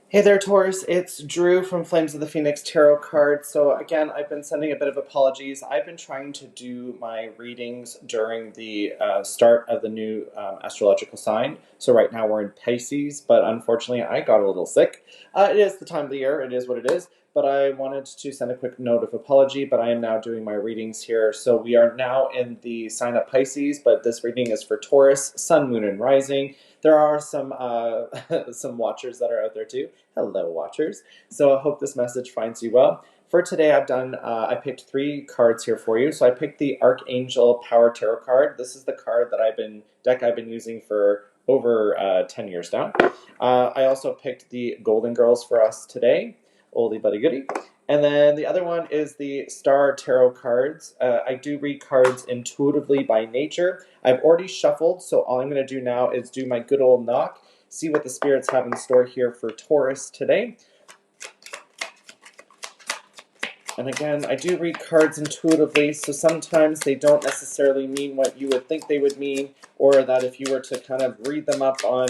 Hey there, Taurus. It's Drew from Flames of the Phoenix Tarot card. So again, I've been sending a bit of apologies. I've been trying to do my readings during the start of the new astrological sign. So right now we're in Pisces, but unfortunately I got a little sick. It is the time of the year. It is what it is. But I wanted to send a quick note of apology, but I am now doing my readings here. So we are now in the sign of Pisces, but this reading is for Taurus, Sun, Moon, and Rising. There are some some watchers that are out there too. Hello, watchers. So I hope this message finds you well. For today, I picked 3 cards here for you. So I picked the Archangel Power Tarot card. This is the card that I've been using for over 10 years now. I also picked the Golden Girls for us today. Oldie buddy goodie. And then the other one is the Star Tarot cards. I do read cards intuitively by nature. I've already shuffled, so all I'm going to do now is do my good old knock, see what the spirits have in store here for Taurus today. And again, I do read cards intuitively, so sometimes they don't necessarily mean what you would think they would mean, or that if you were to kind of read them up on,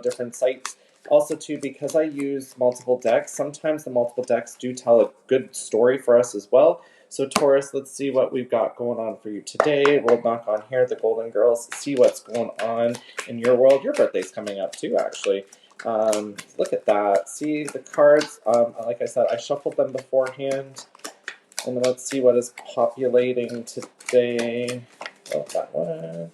different sites. Also, too, because I use multiple decks, sometimes the multiple decks do tell a good story for us as well. So, Taurus, let's see what we've got going on for you today. We'll knock on here, the Golden Girls, see what's going on in your world. Your birthday's coming up, too, actually. Look at that. See the cards. Like I said, I shuffled them beforehand. And let's see what is populating today. Oh, that one.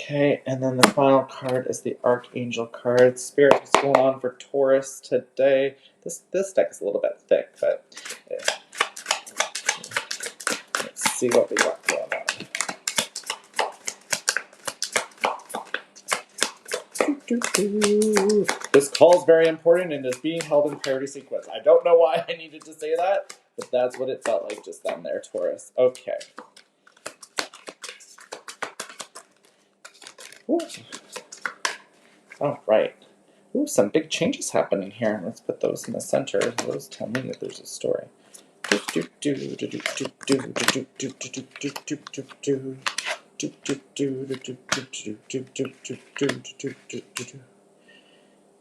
Okay, and then the final card is the Archangel card. Spirit, what's going on for Taurus today? This deck is a little bit thick, but yeah. Let's see what we got going on. This call is very important and is being held in priority sequence. I don't know why I needed to say that, but that's what it felt like just then there, Taurus. Okay. Ooh. All right. Ooh, some big changes happening here. Let's put those in the center. Those tell me that there's a story.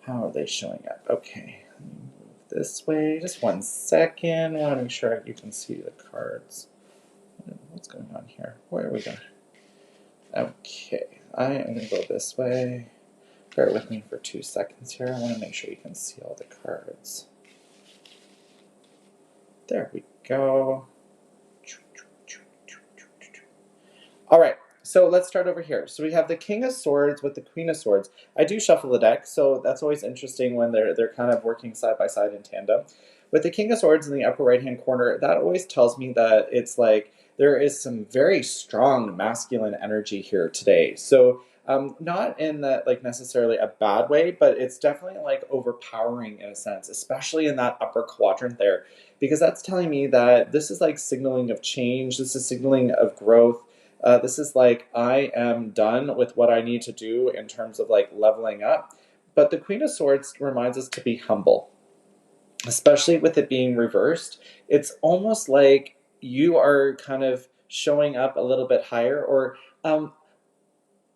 How are they showing up? Okay. Move this way. Just 1 second. I want to make sure you can see the cards. What's going on here? Where are we going? Okay. I am going to go this way. Bear with me for 2 seconds here. I want to make sure you can see all the cards. There we go. All right, so let's start over here. So we have the King of Swords with the Queen of Swords. I do shuffle the deck, so that's always interesting when they're kind of working side by side in tandem. With the King of Swords in the upper right-hand corner, that always tells me that it's like there is some very strong masculine energy here today. So not in that like necessarily a bad way, but it's definitely like overpowering in a sense, especially in that upper quadrant there, because that's telling me that this is like signaling of change. This is signaling of growth. This is like I am done with what I need to do in terms of like leveling up. But the Queen of Swords reminds us to be humble, especially with it being reversed. It's almost like you are kind of showing up a little bit higher, or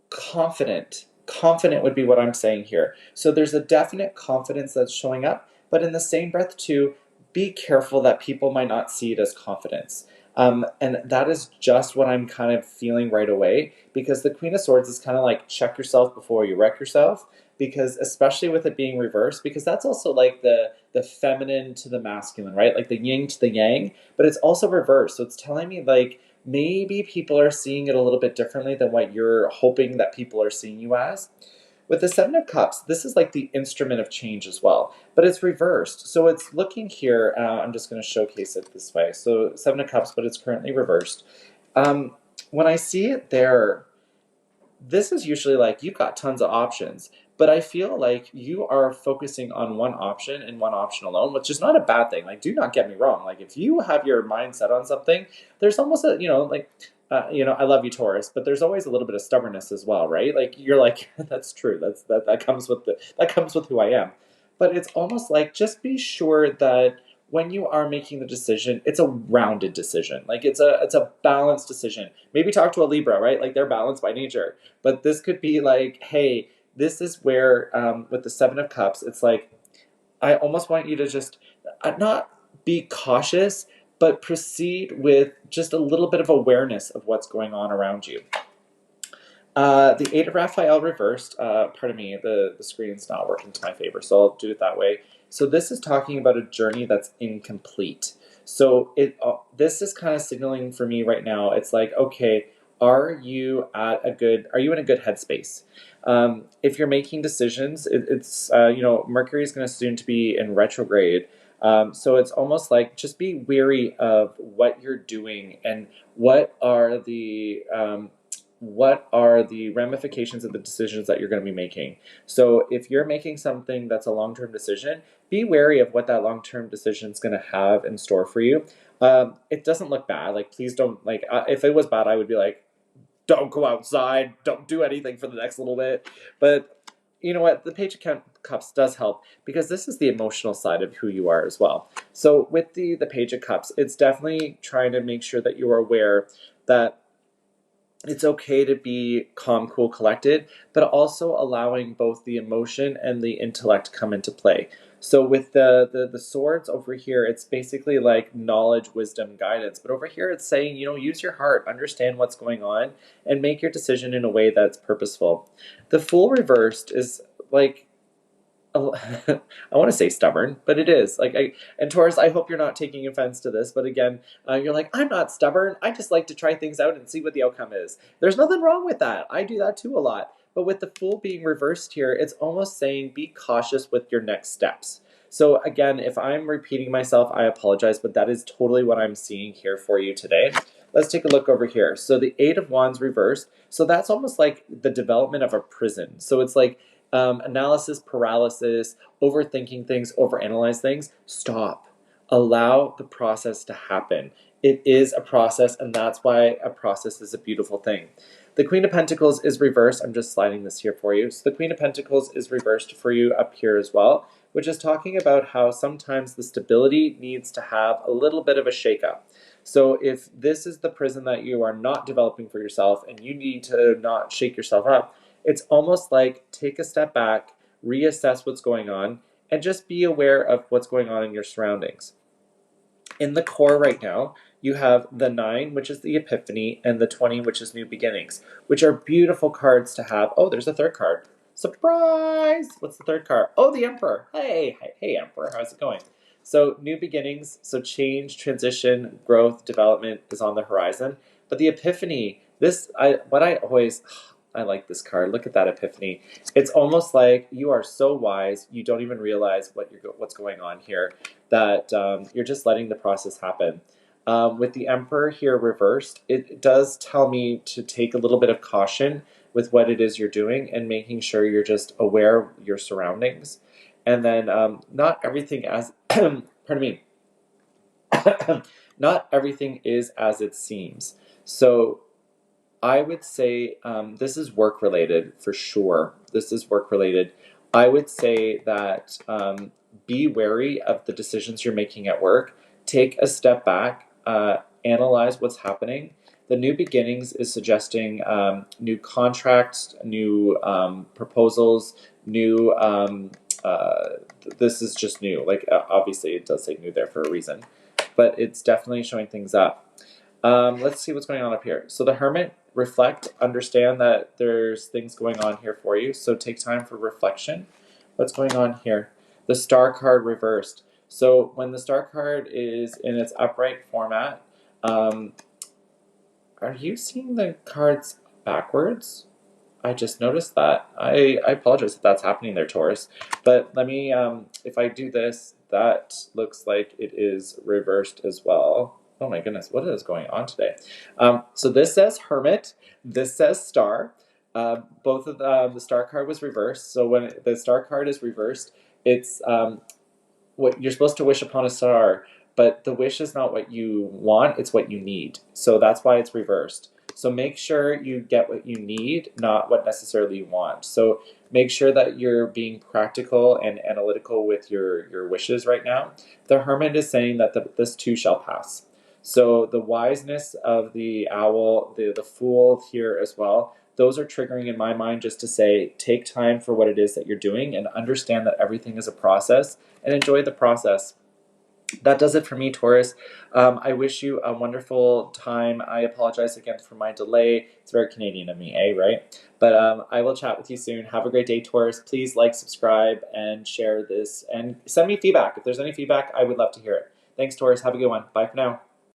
confident. Confident would be what I'm saying here. So there's a definite confidence that's showing up, but in the same breath too, be careful that people might not see it as confidence. And that is just what I'm kind of feeling right away, because the Queen of Swords is kind of like check yourself before you wreck yourself, because especially with it being reversed, because that's also like the feminine to the masculine, right? Like the yin to the yang, but it's also reversed. So it's telling me like maybe people are seeing it a little bit differently than what you're hoping that people are seeing you as. With the Seven of Cups, this is like the instrument of change as well, but it's reversed. So it's looking here, I'm just going to showcase it this way. So Seven of Cups, but it's currently reversed. When I see it there, this is usually like you've got tons of options, but I feel like you are focusing on one option and one option alone, which is not a bad thing. Like, do not get me wrong. Like, if you have your mind set on something, there's almost a, I love you, Taurus, but there's always a little bit of stubbornness as well, right? Like, you're like, that's true. That comes with that comes with who I am. But it's almost like just be sure that when you are making the decision, it's a rounded decision. Like it's a balanced decision. Maybe talk to a Libra, right? Like they're balanced by nature. But this could be like, hey, this is where with the Seven of Cups, it's like I almost want you to just not be cautious, but proceed with just a little bit of awareness of what's going on around you. The Eight of Raphael reversed, pardon me, the screen's not working to my favor, so I'll do it that way. So this is talking about a journey that's incomplete. So this is kind of signaling for me right now. It's like, okay, are you in a good headspace? If you're making decisions, it's Mercury is going to soon to be in retrograde. So it's almost like just be wary of what you're doing and what are the ramifications of the decisions that you're going to be making. So if you're making something that's a long-term decision, be wary of what that long-term decision is going to have in store for you. It doesn't look bad. Like, please don't, if it was bad, I would be like, don't go outside, don't do anything for the next little bit. But you know what? The Page of Cups does help because this is the emotional side of who you are as well. So with the Page of Cups, it's definitely trying to make sure that you are aware that it's okay to be calm, cool, collected, but also allowing both the emotion and the intellect come into play. So with the swords over here, it's basically like knowledge, wisdom, guidance. But over here, it's saying, use your heart, understand what's going on, and make your decision in a way that's purposeful. The Fool reversed is like, I want to say stubborn, but it is. And Taurus, I hope you're not taking offense to this, but again, you're like, I'm not stubborn. I just like to try things out and see what the outcome is. There's nothing wrong with that. I do that too a lot. But with the Fool being reversed here, it's almost saying be cautious with your next steps. So again, if I'm repeating myself, I apologize, but that is totally what I'm seeing here for you today. Let's take a look over here. So the Eight of Wands reversed. So that's almost like the development of a prison. So it's like, analysis paralysis, overthinking things, overanalyze things. Stop. Allow the process to happen. It is a process, and that's why a process is a beautiful thing. The Queen of Pentacles is reversed. I'm just sliding this here for you. So the Queen of Pentacles is reversed for you up here as well, which is talking about how sometimes the stability needs to have a little bit of a shakeup. So if this is the prison that you are not developing for yourself and you need to not shake yourself up, it's almost like take a step back, reassess what's going on, and just be aware of what's going on in your surroundings. In the core right now, you have the 9, which is the Epiphany, and the 20, which is New Beginnings, which are beautiful cards to have. Oh, there's a third card. Surprise! What's the third card? Oh, the Emperor. Hey, Emperor, how's it going? So New Beginnings, so change, transition, growth, development is on the horizon. But the Epiphany, I like this card. Look at that Epiphany. It's almost like you are so wise, you don't even realize what's going on here, that you're just letting the process happen. With the Emperor here reversed, it does tell me to take a little bit of caution with what it is you're doing and making sure you're just aware of your surroundings. And then not everything pardon me, not everything is as it seems. So I would say this is work related for sure. This is work related. I would say that be wary of the decisions you're making at work. Take a step back, analyze what's happening. The New Beginnings is suggesting new contracts, new proposals, new. This is just new. Obviously, it does say new there for a reason, but it's definitely showing things up. Let's see what's going on up here. So the Hermit, reflect, understand that there's things going on here for you. So take time for reflection. What's going on here? The Star card reversed. So when the Star card is in its upright format, are you seeing the cards backwards? I just noticed that. I apologize if that's happening there, Taurus. But let me, if I do this, that looks like it is reversed as well. Oh my goodness, what is going on today? So this says Hermit, this says Star. Both of the Star card was reversed. So when the Star card is reversed, it's what you're supposed to wish upon a star, but the wish is not what you want, it's what you need. So that's why it's reversed. So make sure you get what you need, not what necessarily you want. So make sure that you're being practical and analytical with your wishes right now. The Hermit is saying that this too shall pass. So the wiseness of the owl, the Fool here as well, those are triggering in my mind just to say, take time for what it is that you're doing and understand that everything is a process and enjoy the process. That does it for me, Taurus. I wish you a wonderful time. I apologize again for my delay. It's very Canadian of me, right? But I will chat with you soon. Have a great day, Taurus. Please like, subscribe, and share this. And send me feedback. If there's any feedback, I would love to hear it. Thanks, Taurus. Have a good one. Bye for now.